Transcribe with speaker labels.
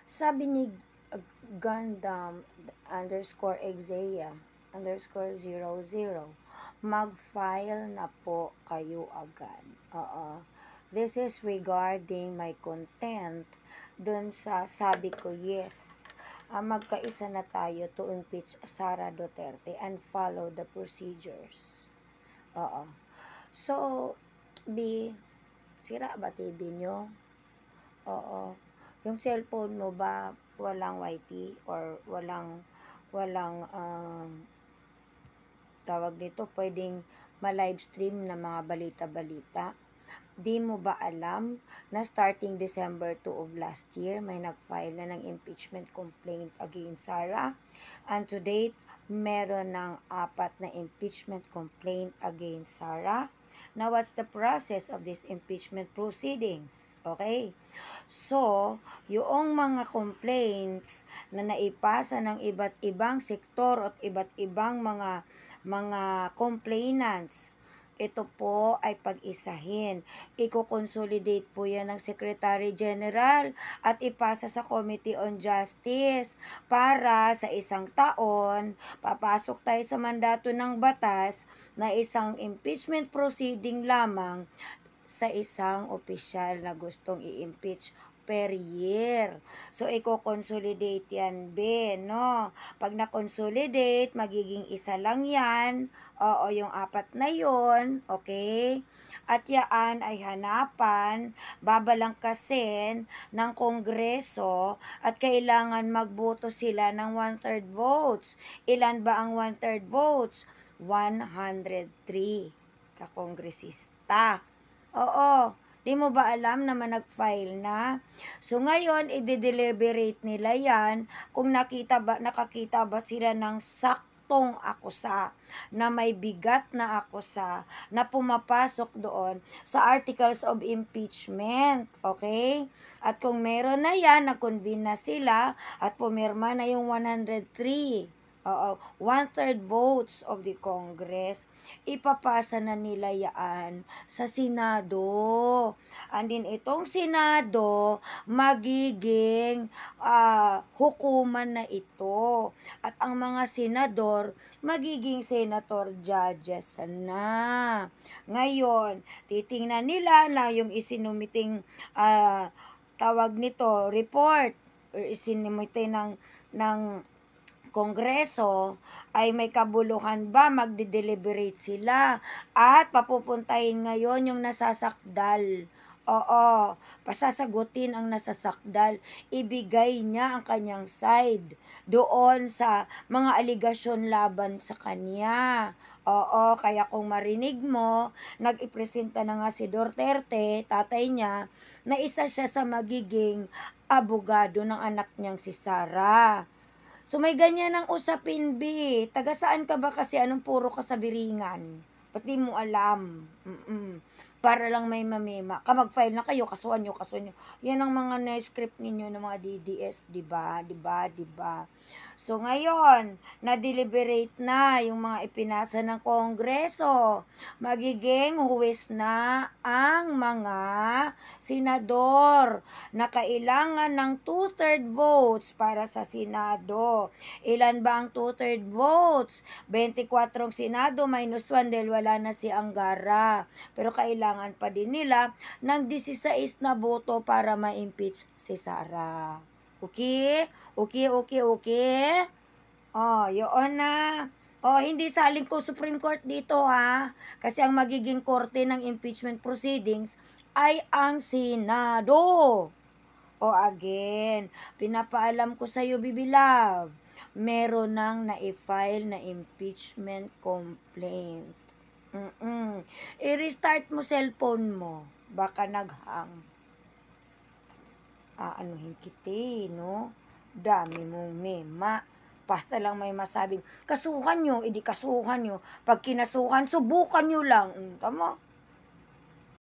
Speaker 1: Sabi ni Gundam underscore Exeia underscore 00, mag-file na po kayo agad. Oo. This is regarding my content dun sa sabi ko, yes, magkaisa na tayo to impeach Sara Duterte and follow the procedures. Oo. So, B, sira ba TV nyo? Oo. Yung cellphone mo ba walang YT or walang tawag dito, pwedeng ma-live stream na mga balita-balita? Di mo ba alam na starting December 2 of last year, may nag-file na ng impeachment complaint against Sara? And to date, meron ng 4 na impeachment complaint against Sara. Now, what's the process of these impeachment proceedings? Okay? So, yung mga complaints na naipasa ng iba't ibang sektor at iba't ibang mga complainants, ito po ay pag-isahin. Iko-consolidate po yan ng Secretary General at ipasa sa Committee on Justice para sa isang taon, papasok tayo sa mandato ng batas na isang impeachment proceeding lamang sa isang opisyal na gustong i-impeach per year. So, i-consolidate yan, no? Pag na-consolidate, magiging isa lang yan. Oo, yung 4 na yon, okay? At yaan ay hanapan, babalangkasin ng Kongreso at kailangan magboto sila ng 1/3 votes. Ilan ba ang 1/3 votes? 103 kakongresista. Oo. Di mo ba alam na nag-file na? So ngayon, i-deliberate nila yan kung nakakita ba sila ng saktong akusa na may bigat na akusa na pumapasok doon sa articles of impeachment. Okay? At kung meron na yan, na-convene na sila at pumirma na yung 103. 1/3 votes of the Congress, ipapasa na nila yan sa Senado. And then itong Senado, magiging hukuman na ito. At ang mga senador, magiging senator judges na. Ngayon, titingnan nila na yung isinumiting tawag nito, report, or isinumite ng Kongreso ay may kabuluhan ba, magde-deliberate sila at papupuntahin ngayon yung nasasakdal. Oo, pasasagutin ang nasasakdal. Ibigay niya ang kanyang side doon sa mga aligasyon laban sa kanya. Oo, kaya kung marinig mo, nag-ipresenta na nga si Duterte, tatay niya, na isa siya sa magiging abogado ng anak niyang si Sara. So may ganyan ang usapin, B. Taga saan ka ba kasi? Anong puro ka sa biringan? Pati mo alam. Para lang may mamema. Mag-file na kayo, kasuhan nyo. Yan ang mga na-script ninyo ng mga DDS, diba? So ngayon, na-deliberate na yung mga ipinasa ng Kongreso. Magiging huwes na ang mga senador na kailangan ng 2/3 votes para sa Senado. Ilan ba ang 2/3 votes? 24 ang Senado minus 1 dahil wala na si Angara. Pero kailangan pa din nila ng 16 na boto para ma-impeach si Sara. Okay? Yun na. Hindi saling ko Supreme Court dito, ha. Kasi ang magiging korte ng impeachment proceedings ay ang Senado. Again, pinapaalam ko sa iyo, Bibi Love, meron nang na-file na impeachment complaint. I-restart mo cellphone mo. Baka nag-hang. Anuhin kita, no? Dami mong mema. Basta lang may masabing, kasuhan nyo, edi kasuhan nyo. Pag kinasuhan, subukan nyo lang. Tama?